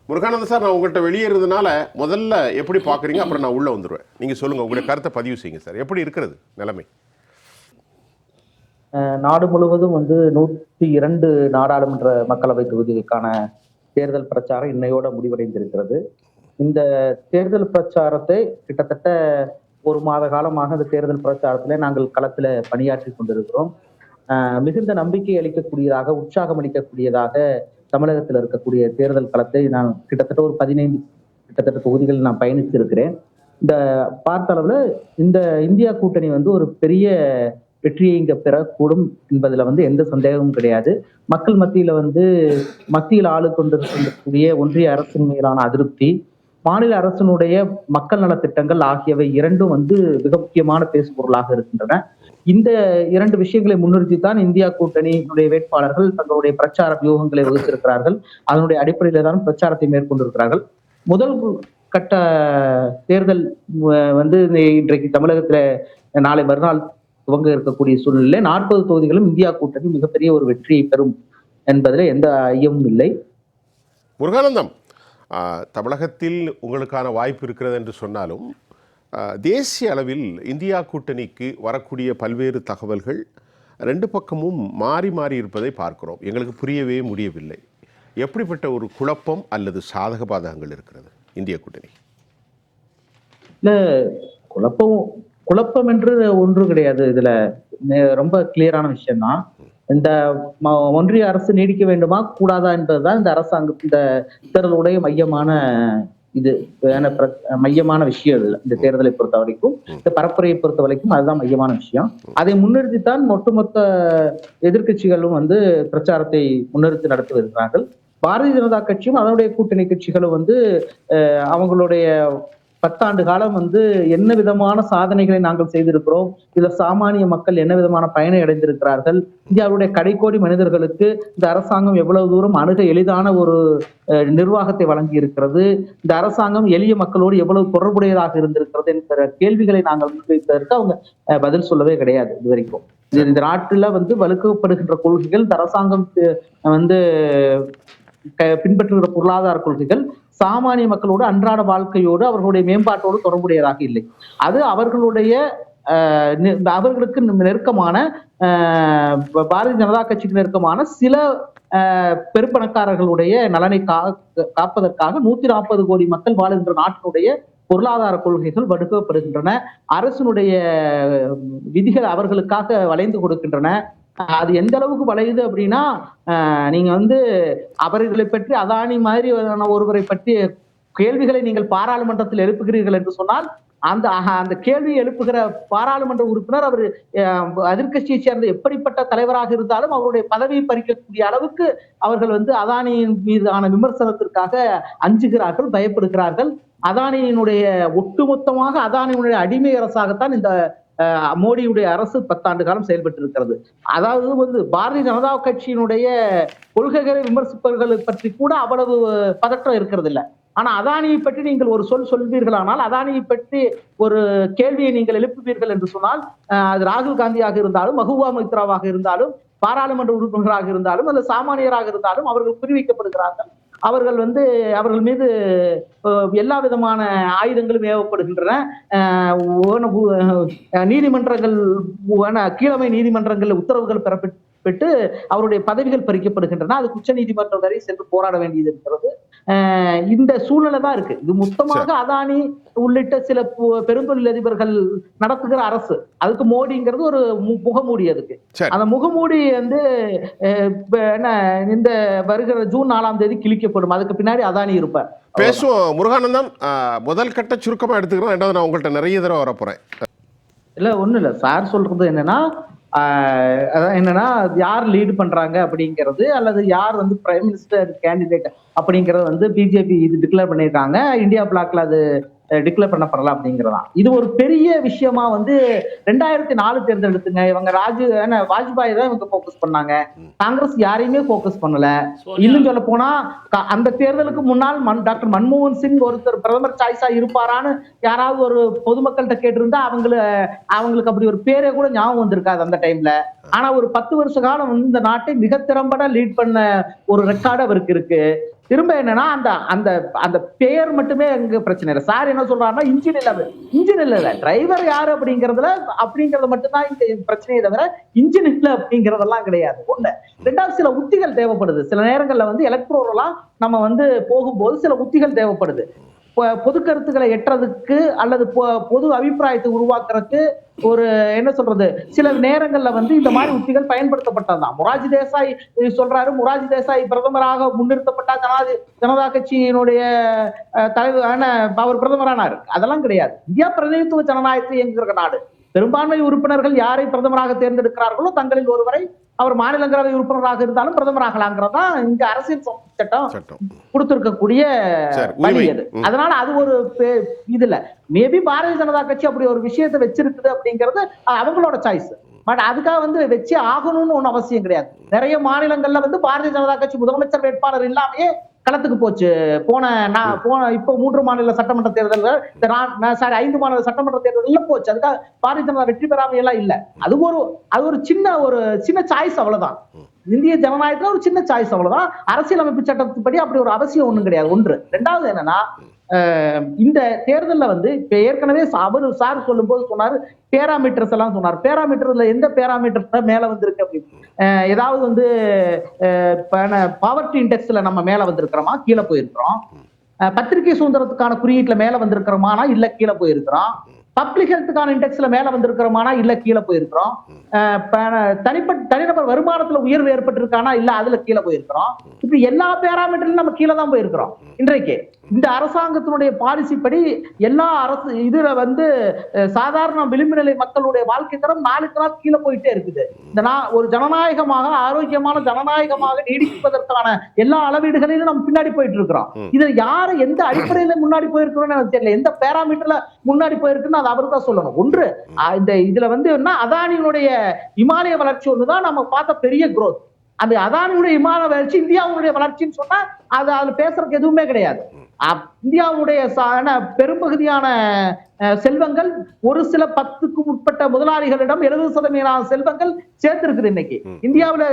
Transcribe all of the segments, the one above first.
Murugananda sir, நான் உங்கள்கிட்ட வெளியேறதுனால முதல்ல எப்படி பார்க்குறீங்க, அப்புறம் நான் உள்ளே வந்துடுவேன். நீங்கள் சொல்லுங்கள், உங்களுடைய கருத்தை பதிவு செய்யுங்க சார். எப்படி இருக்கிறது நிலைமை? நாடு முழுவதும் 102 நாடாளுமன்ற மக்களவை தொகுதிகளுக்கான தேர்தல் பிரச்சாரம் இன்னையோட முடிவடைந்திருக்கிறது. இந்த தேர்தல் பிரச்சாரத்தை கிட்டத்தட்ட ஒரு மாத காலமாக இந்த தேர்தல் பிரச்சாரத்திலே நாங்கள் களத்தில் பணியாற்றி கொண்டிருக்கிறோம். மிகுந்த நம்பிக்கை அளிக்கக்கூடியதாக, உற்சாகம் அளிக்கக்கூடியதாக தமிழகத்தில் இருக்கக்கூடிய தேர்தல் களத்தை நான் கிட்டத்தட்ட ஒரு 15 தொகுதிகளில் நான் பயணித்திருக்கிறேன். இந்த பார்த்த அளவுல இந்த இந்தியா கூட்டணி ஒரு பெரிய வெற்றியை இங்க பெறக்கூடும் என்பதுல எந்த சந்தேகமும் கிடையாது. மக்கள் மத்தியில மத்தியில் ஆளு கொண்டிருக்கக்கூடிய ஒன்றிய அரசின் மீதான அதிருப்தி, மாநில அரசினுடைய மக்கள் நலத்திட்டங்கள் ஆகியவை இரண்டும் மிக முக்கியமான பேசுபொருளாக இருக்கின்றன. இந்த 2 விஷயங்களை முன்னிறுத்தி தான் இந்தியா கூட்டணியினுடைய வேட்பாளர்கள் தங்களுடைய பிரச்சார வியூகங்களை வகுத்திருக்கிறார்கள். அதனுடைய அடிப்படையில தான் பிரச்சாரத்தை மேற்கொண்டிருக்கிறார்கள். முதல் கட்ட தேர்தல் இன்றைக்கு தமிழகத்துல நாளை மறுநாள் துவங்க இருக்கக்கூடிய சூழ்நிலை 40 தொகுதிகளும் இந்தியா கூட்டணி மிகப்பெரிய ஒரு வெற்றியை பெறும் என்பதில் எந்த ஐயமும் இல்லை. முருகானந்தம், தமிழகத்தில் உங்களுக்கான வாய்ப்பு இருக்கிறது என்று சொன்னாலும் தேசிய அளவில் இந்தியா கூட்டணிக்கு வரக்கூடிய பல்வேறு தகவல்கள் 2 பக்கமும் மாறி மாறி இருப்பதை பார்க்கிறோம். எங்களுக்கு புரியவே முடியவில்லை. எப்படிப்பட்ட ஒரு குழப்பம் அல்லது சாதக பாதகங்கள் இருக்கிறது இந்தியா கூட்டணி? இல்ல, குழப்பம் என்று ஒன்று கிடையாது. இதுல ரொம்ப கிளியரான விஷயம் தான். இந்த ஒன்றிய அரசு நீடிக்க வேண்டுமா கூடாதா என்பதுதான் இந்த அரசாங்கத்தின் தேர்தலுடைய மையமான விஷயம். இந்த தேர்தலை பொறுத்த வரைக்கும், இந்த பரப்புரையை பொறுத்த வரைக்கும் அதுதான் மையமான விஷயம். அதை முன்னிறுத்தித்தான் ஒட்டுமொத்த எதிர்கட்சிகளும் பிரச்சாரத்தை முன்னிறுத்தி நடத்தி வருகிறார்கள். பாரதிய ஜனதா கட்சியும் அதனுடைய கூட்டணி கட்சிகளும் அவங்களுடைய 10 ஆண்டு காலம் என்ன விதமான சாதனைகளை நாங்கள் செய்திருக்கிறோம், இதுல சாமானிய மக்கள் என்ன விதமான பயனை அடைந்திருக்கிறார்கள், இந்தியாவுடைய கடைக்கோடி மனிதர்களுக்கு இந்த அரசாங்கம் எவ்வளவு தூரம் அணுக எளிதான ஒரு நிர்வாகத்தை வழங்கி இருக்கிறது, இந்த அரசாங்கம் எளிய மக்களோடு எவ்வளவு தொடர்புடையதாக இருந்திருக்கிறது என்கிற கேள்விகளை நாங்கள் முன்வைப்பதற்கு அவங்க பதில் சொல்லவே கிடையாது. இது வரைக்கும் இந்த நாட்டுல வலுக்கப்படுகின்ற கொள்கைகள், இந்த அரசாங்கம் பின்பற்றுகிற பொருளாதார கொள்கைகள் சாமானிய மக்களோடு அன்றாட வாழ்க்கையோடு அவர்களுடைய மேம்பாட்டோடு தொடர்புடையதாக இல்லை. அது அவர்களுக்கு நெருக்கமான பாரதிய ஜனதா கட்சிக்கு நெருக்கமான சில பெருப்பணக்காரர்களுடைய நலனை காப்பதற்காக 140 கோடி மக்கள் வாழுகின்ற நாட்டினுடைய பொருளாதார கொள்கைகள் வடுக்கப்படுகின்றன. அரசினுடைய விதிகள் அவர்களுக்காக வளைந்து கொடுக்கின்றன. அது எந்த அளவுக்கு வளையுது அப்படின்னா, நீங்க அவர்களை பற்றி, அதானி மாதிரி ஒருவரை பற்றி கேள்விகளை நீங்கள் பாராளுமன்றத்தில் எழுப்புகிறீர்கள் என்று சொன்னால், அந்த கேள்வியை எழுப்புகிற பாராளுமன்ற உறுப்பினர் அவர் எதிர்கட்சியை சேர்ந்த எப்படிப்பட்ட தலைவராக இருந்தாலும் அவருடைய பதவியை பறிக்கக்கூடிய அளவுக்கு அவர்கள் அதானியின் மீதான விமர்சனத்திற்காக அஞ்சுகிறார்கள், பயப்படுகிறார்கள். அதானியினுடைய ஒட்டுமொத்தமாக அதானியினுடைய அடிமை அரசாகத்தான் இந்த மோடியுடைய அரசு 10 ஆண்டு காலம் செயல்பட்டு இருக்கிறது. அதாவது பாரதிய ஜனதா கட்சியினுடைய கொள்கைகளை விமர்சிப்பவர்களை பற்றி கூட அவ்வளவு பதற்றம் இருக்கிறது இல்லை. ஆனா அதானியை பற்றி நீங்கள் ஒரு சொல்வீர்களானால், அதானியை பற்றி ஒரு கேள்வியை நீங்கள் எழுப்புவீர்கள் என்று சொன்னால், அது ராகுல் காந்தியாக இருந்தாலும், மஹூவா மொய்த்ராவாக இருந்தாலும், பாராளுமன்ற உறுப்பினராக இருந்தாலும், அல்லது சாமானியராக இருந்தாலும் அவர்கள் குறிவைக்கப்படுகிறார்கள். அவர்கள் அவர்கள் மீது எல்லா விதமான ஆயுதங்களும் ஏவப்படுகின்றன. நீதிமன்றங்கள், கீழமை நீதிமன்றங்கள் உத்தரவுகள் பெறப்பட்டு அவருடைய பதவிகள் பறிக்கப்படுகின்றன. அது உச்ச நீதிமன்றம் வரை சென்று போராட வேண்டியது இருக்கிறது. இந்த சூழ்நிலை தான் இருக்கு. இது மொத்தமாக அதானி உள்ளிட்ட சில பெருந்தொழிலதிபர்கள் நடத்துகிற அரசு. அதுக்கு மோடிங்கிறது ஒரு முகமூடி. அதுக்கு அந்த முகமூடி இந்த வருகிற ஜூன் 4ஆம் தேதி கிழிக்கப்படும். அதுக்கு பின்னாடி அதானி இருப்பார். பேசுவோம். முருகானந்தம், முதல் கட்ட சுருக்கமா எடுத்துக்கிறோம். ரெண்டாவது நான் உங்கள்கிட்ட நிறைய தடவை வரப்போறேன். இல்ல, ஒண்ணு இல்ல, சார் சொல்றது என்னன்னா யார் லீடு பண்றாங்க அப்படிங்கிறது, அல்லது யார் பிரைம் மினிஸ்டர் கேண்டிடேட் அப்படிங்கறது பிஜேபி இது டிக்ளேர் பண்ணியிருக்காங்க. இந்தியா பிளாக்ல அது டிக்ளேர் பண்ணப்படலாம் அப்படிங்கிறதான். இது ஒரு பெரிய விஷயமா 2004 தேர்தல் எடுத்துங்க. இவங்க வாஜ்பாய் தான் இவங்க போக்கஸ் பண்ணாங்க. காங்கிரஸ் யாரையுமே போக்கஸ் பண்ணல. இன்னும் சொல்ல போனா அந்த தேர்தலுக்கு முன்னால் டாக்டர் மன்மோகன் சிங் ஒருத்தர் பிரதமர் சாய்ஸா இருப்பாரான்னு யாராவது ஒரு பொதுமக்கள்கிட்ட கேட்டிருந்தா அவங்களுக்கு அப்படி ஒரு பேரே கூட ஞாபகம் வந்திருக்காது அந்த டைம்ல. ஆனா ஒரு 10 வருஷ காலம் இந்த நாட்டை மிக திறம்பட லீட் பண்ண ஒரு ரெக்கார்டு அவருக்கு இருக்கு. திரும்ப என்னன்னா அந்த அந்த அந்த பெயர் மட்டுமே அங்க பிரச்சனை இல்லை. சார் என்ன சொல்றாருன்னா இன்ஜின் இல்ல டிரைவர் யாரு அப்படிங்கறது மட்டும்தான் இந்த பிரச்சனையை தவிர இன்ஜின் இல்ல அப்படிங்கறதெல்லாம் கிடையாது. ஒண்ணு. ரெண்டாவது, சில உத்திகள் தேவைப்படுது. சில நேரங்கள்ல வந்து எலக்ட்ரோரெல்லாம் நம்ம வந்து போகும்போது சில உத்திகள் தேவைப்படுது. பொது கருத்துக்களை எட்டுறதுக்கு அல்லது பொது அபிப்பிராயத்தை உருவாக்குறதுக்கு ஒரு என்ன சொல்றது, சில நேரங்கள்ல வந்து இந்த மாதிரி உத்திகள் பயன்படுத்தப்பட்டதுதான். மொரார்ஜி தேசாய் சொல்றாரு, மொரார்ஜி தேசாய் பிரதமராக முன்னிறுத்தப்பட்டா ஜனதா கட்சியினுடைய தலைவர் அவர் பிரதமரானாரு. அதெல்லாம் கிடையாது. இந்தியா பிரதிநிதித்துவ ஜனநாயகத்தில் இயங்குகிற நாடு. பெரும்பான்மை உறுப்பினர்கள் யாரை பிரதமராக தேர்ந்தெடுக்கிறார்களோ தங்களில் ஒருவரை அவர் மாநிலங்களவை உறுப்பினராக இருந்தாலும் பிரதமராகலாங்கிறதா இங்க அரசியல் சட்டம் கொடுத்திருக்கக்கூடிய வழி அது. அதனால அது ஒரு இதுல மேபி பாரதிய ஜனதா கட்சி அப்படி ஒரு விஷயத்தை வச்சிருக்குது அப்படிங்கிறது அவங்களோட சாய்ஸ். பட் அதுக்காக வந்து வச்சு ஆகணும்னு ஒன்னும் அவசியம் கிடையாது. நிறைய மாநிலங்கள்ல வந்து பாரதிய ஜனதா கட்சி முதலமைச்சர் வேட்பாளர் இல்லாமயே களத்துக்கு போச்சு. போன இப்போ 3 மாநில சட்டமன்ற தேர்தல்கள், 5 மாநில சட்டமன்ற தேர்தல்கள் போச்சு. அதுக்காக பாரதிய ஜனதா வெற்றி பெறாம எல்லாம் இல்ல. அது ஒரு சின்ன சாய்ஸ், அவ்வளவுதான். இந்திய ஜனநாயகத்துல ஒரு சின்ன சாய்ஸ், அவ்வளவுதான். அரசியலமைப்பு சட்டத்துப்படி அப்படி ஒரு அவசியம் ஒண்ணும் கிடையாது. ஒன்று. ரெண்டாவது என்னன்னா, இந்த தேர்தல்ல வந்து இப்ப ஏற்கனவே சார் சொல்லும் போது சொன்னாரு, பேராமீட்டர்ஸ் எல்லாம் சொன்னார். பேராமீட்டர்ல எந்த பேராமீட்டர் மேல வந்திருக்கு அப்படின்னு, ஏதாவது வந்து பாவர்ட்டி இண்டெக்ஸ்ல நம்ம மேல வந்திருக்கிறோமா, கீழே போயிருக்கிறோம். பத்திரிகை சுதந்திரத்துக்கான குறியீட்டுல மேல வந்திருக்கிறோமானா இல்ல கீழே போயிருக்கிறோம். பப்ளிக் ஹெல்த்துக்கான இண்டெக்ஸ்ல மேல வந்திருக்கிறோமானா இல்ல கீழே போயிருக்கிறோம். தனிநபர் வருமானத்துல உயர்வு ஏற்பட்டிருக்கானா இல்ல அதுல கீழே போயிருக்கிறோம். இப்படி எல்லா பேராமீட்டர்லயும் நம்ம கீழே தான் போயிருக்கிறோம். இன்றைக்கு இந்த அரசாங்கத்தினுடைய பாலிசி படி எல்லா இதுல வந்து சாதாரண விளிம்பு நிலை மக்களுடைய வாழ்க்கை தரம் நாளுக்கு நாள் கீழே போயிட்டே இருக்குது. ஒரு ஜனநாயகமாக, ஆரோக்கியமான ஜனநாயகமாக நீடிப்பதற்கான எல்லா அளவீடுகளிலும் நம்ம பின்னாடி போயிட்டு இருக்கிறோம். இதுல யாரு எந்த அடிப்படையில முன்னாடி போயிருக்கிறோம்னு எனக்கு தெரியல. எந்த பேராமீட்டர்ல முன்னாடி போயிருக்குன்னு அது அவரு தான் சொல்லணும். ஒன்று, இதுல வந்து என்ன, அதானியினுடைய இமாலய வளர்ச்சி ஒண்ணுதான் நம்ம பார்த்த பெரிய growth. அந்த அதானியுடைய இமாலய வளர்ச்சி இந்தியாவுடைய வளர்ச்சின்னு சொன்னா அதுல பேசுறதுக்கு எதுவுமே கிடையாது. இந்தியாவுடைய பெரும்பகுதியான செல்வங்கள் ஒரு சில 10க்கும் உட்பட்ட முதலாளிகளிடம் 70% செல்வங்கள் சேர்த்திருக்குது. இன்னைக்கு இந்தியாவுல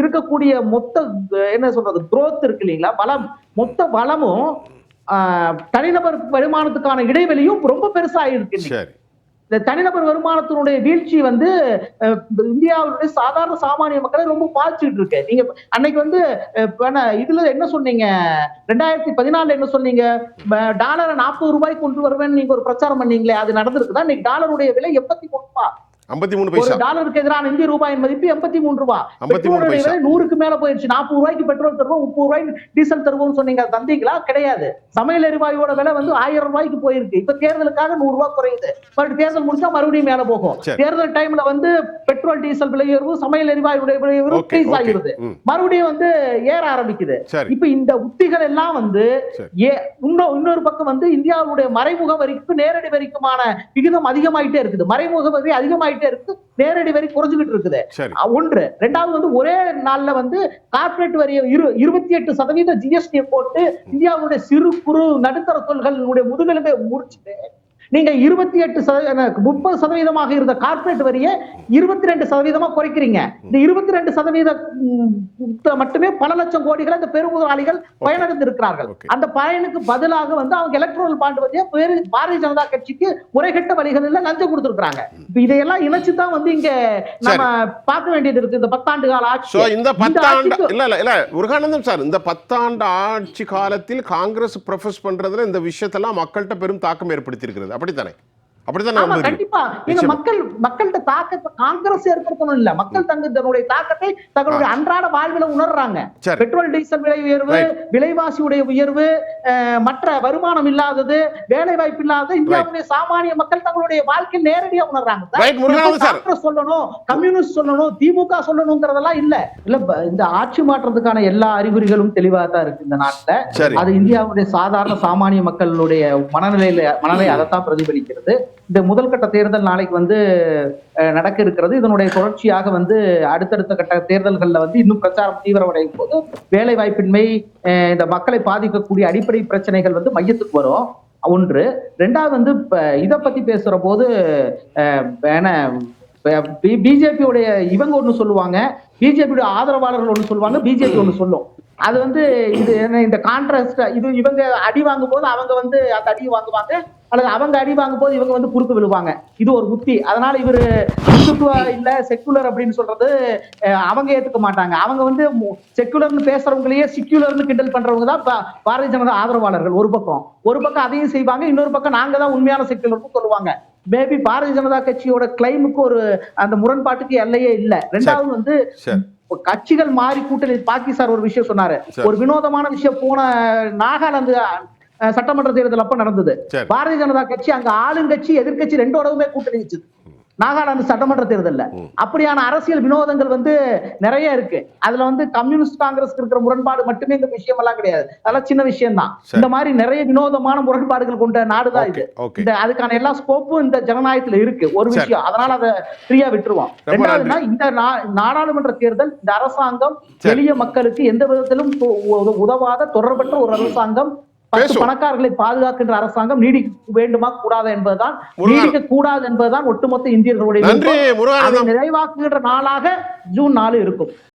இருக்கக்கூடிய மொத்த என்ன சொல்றது growth இருக்கு இல்லைங்களா, வளம், மொத்த வளமும் தனிநபர் வருமானத்துக்கான இடைவெளியும் ரொம்ப பெருசா இருக்கு. இந்த தனிநபர் வருமானத்தினுடைய வீழ்ச்சி வந்து இந்தியாவுடைய சாதாரண சாமானிய மக்களை ரொம்ப பாதிச்சுட்டு இருக்கு. நீங்க அன்னைக்கு வந்து இதுல என்ன சொன்னீங்க, 2014 என்ன சொன்னீங்க, டாலரை 40 ரூபாய்க்கு கொண்டு வருவேன்னு நீங்க ஒரு பிரச்சாரம் பண்ணீங்களே, அது நடந்திருக்குதா? இன்னைக்கு டாலருடைய விலை 83 ரூபாய். 53 பைசா. ஒரு டாலருக்கு எதிரான இந்திய ரூபாயின் மதிப்பு 83 ரூபாய். பெட்ரோலுடைய விலை 100க்கு மேல போயிருச்சு. 40 ரூபாய்க்கு பெட்ரோல் தருவோம், 30 ரூபாய்க்கு டீசல் தருவோம்னு சொன்னீங்க, தந்தீங்களா? கிடையாது. சமையல் எரிவாயுவோட விலை வந்து 1000 ரூபாய்க்கு போயிருக்கு. இப்ப தேர்தலுக்காக 100 ரூபாய் குறையுது. தேர்தல் முடிச்சா மறுபடியும் மேல போகும். தேர்தல் டைம்ல வந்து பெட்ரோல் டீசல் விலை உயர்வு, சமையல் எரிவாயுடைய விலை உயர்வு இன்க்ரீஸ் ஆகிருது, மறுபடியும் வந்து ஏற ஆரம்பிக்குது. இப்ப இந்த உத்திகள் எல்லாம் வந்து இன்னொரு பக்கம் வந்து இந்தியாவுடைய மறைமுக வரிக்கு நேரடி வரிக்குமான விகிதம் அதிகமாயிட்டே இருக்குது. மறைமுக வரி அதிகமாயிட்டே இருக்கு, நேரடி வரி குறைஞ்சுகிட்டு இருக்குது. ஒன்று. ரெண்டாவது வந்து ஒரே நாள்ல வந்து கார்பரேட் வரியை 28% ஜிஎஸ்டி போட்டு இந்தியாவுடைய சிறு குறு நடுத்தர தொழில்களுடைய முதுகெலும்பை முடிச்சுட்டு நீங்க 30% இருந்த கார்பரேட் வரியை 22% குறைக்கிறீங்க. இந்த 22% மட்டுமே பல லட்சம் கோடிகளை இந்த பெருமுதலாளிகள் பயனடைந்து இருக்கிறார்கள். அந்த பயனுக்கு பதிலாக வந்து அவங்க எலக்ட்ரல் பாண்ட் வழியா பாரதிய ஜனதா கட்சிக்கு முறைகட்ட வழிகளில் லஞ்சம் கொடுத்திருக்காங்க. இதையெல்லாம் இணைச்சுதான் வந்து இங்க நம்ம பார்க்க வேண்டியது இருக்கு. இந்த 10 ஆண்டு கால ஆட்சி, இந்த 10 ஆண்டு இல்ல முருகானந்தம் சார், இந்த 10 ஆண்டு ஆட்சி காலத்தில் காங்கிரஸ் ப்ரொஃபஸ் பண்றதுல இந்த விஷயத்தெல்லாம் மக்கள்கிட்ட பெரும் தாக்கம் ஏற்படுத்தி இருக்கிறது. அப்படித்தானே? கண்டிப்பா. நீங்க மக்கள்கிட்ட தாக்கத்தை காங்கிரஸ் ஏற்படுத்தணும் இல்ல, மக்கள் தங்களுடைய தாக்கத்தை தங்களுடைய அன்றாட வாழ்வில் உணர்றாங்க. பெட்ரோல் டீசல் விலை உயர்வு, விலைவாசியுடைய உயர்வு, மற்ற வருமானம் இல்லாதது, வேலை வாய்ப்பு இல்லாத இந்தியாவுடைய சாமானிய மக்கள் தங்களுடைய வாழ்க்கையில் நேரடியா உணர்றாங்க. காங்கிரஸ் சொல்லணும், கம்யூனிஸ்ட் சொல்லணும், திமுக சொல்லணுங்கிறதெல்லாம் இல்ல. இந்த ஆட்சி மாற்றத்துக்கான எல்லா அறிகுறிகளும் தெளிவா தான் இருக்கு இந்த நாட்டுல. அது இந்தியாவுடைய சாதாரண சாமானிய மக்களுடைய மனநிலை அதைத்தான் பிரதிபலிக்கிறது. இந்த முதல் கட்ட தேர்தல் நாளைக்கு வந்து நடக்க இருக்கிறது. இதனுடைய தொடர்ச்சியாக வந்து அடுத்தடுத்த கட்ட தேர்தல்கள்ல வந்து இன்னும் பிரச்சாரம் தீவிரமடையும் போது வேலை வாய்ப்பின்மை, இந்த மக்களை பாதிக்கக்கூடிய அடிப்படை பிரச்சனைகள் வந்து மையத்துக்கு வரும். ஒன்று. ரெண்டாவது வந்து இதை பத்தி பேசுற போது பிஜேபியோடைய இவங்க ஒண்ணு சொல்லுவாங்க, பிஜேபியோட ஆதரவாளர்கள் ஒண்ணு சொல்லுவாங்க, பிஜேபி ஒண்ணு சொல்லும். அது வந்து இது இந்த கான்ட்ராஸ்ட், இது இவங்க அடி வாங்கும் போது அவங்க வந்து அந்த அடி வாங்குவாங்க, அல்லது அவங்க அடி வாங்கும் போது இவங்க வந்து குறுக்கு விழுவாங்க. இது ஒரு உத்தி. அதனால இவரு இந்துத்துவ இல்ல செக்குலர் அப்படின்னு சொல்றது அவங்க ஏத்துக்க மாட்டாங்க. அவங்க வந்து செக்குலர்னு பேசுறவங்களையே சிக்குலர்னு கிண்டல் பண்றவங்க தான் பாரதிய ஜனதா ஆதரவாளர்கள். ஒரு பக்கம் அதையும் செய்வாங்க, இன்னொரு பக்கம் நாங்க தான் உண்மையான செக்குலர்னு சொல்லுவாங்க. மேபி பாரதிய ஜனதா கட்சியோட கிளைமுக்கு ஒரு அந்த முரண்பாட்டுக்கு எல்லையே இல்ல. ரெண்டாவது வந்து கட்சிகள் மாறி கூட்டணி, பாக்கி சார் ஒரு விஷயம் சொன்னாரு, ஒரு வினோதமான விஷயம் போன நாகாலாந்து சட்டமன்ற தேர்தல் அப்ப நடந்தது. பாரதிய ஜனதா கட்சி அங்க ஆளுங்கட்சி எதிர்கட்சி ரெண்டோடவுமே கூட்டணி வச்சது நாகாலாந்து சட்டமன்ற தேர்தல்ல. அப்படியான அரசியல் வினோதங்கள் வந்து நிறைய இருக்கு. அதுல வந்து கம்யூனிஸ்ட் காங்கிரஸ் இருக்கிற முரண்பாடு மட்டுமே இந்த விஷயம் எல்லாம் கிடையாது, அதெல்லாம் சின்ன விஷயம் தான். இந்த மாதிரி நிறைய வினோதமான முரண்பாடுகள் கொண்ட நாடுதான் இது. அதுக்கான எல்லா ஸ்கோப்பும் இந்த ஜனநாயகத்துல இருக்கு ஒரு விஷயம். அதனால அதை ஃப்ரீயா விட்டுருவோம். ரெண்டாவதுன்னா இந்த நாடாளுமன்ற தேர்தல், இந்த அரசாங்கம் எளிய மக்களுக்கு எந்த விதத்திலும் உதவாத தொடர்பற்ற ஒரு அரசாங்கம், பணக்காரர்களை பாதுகாக்கின்ற அரசாங்கம் நீடிக்க வேண்டுமா கூடாது என்பதுதான், நீடிக்க கூடாது என்பதுதான் ஒட்டுமொத்த இந்தியர்களுடைய நிறைவாக்குகின்ற நாளாக ஜூன் 4 இருக்கும்.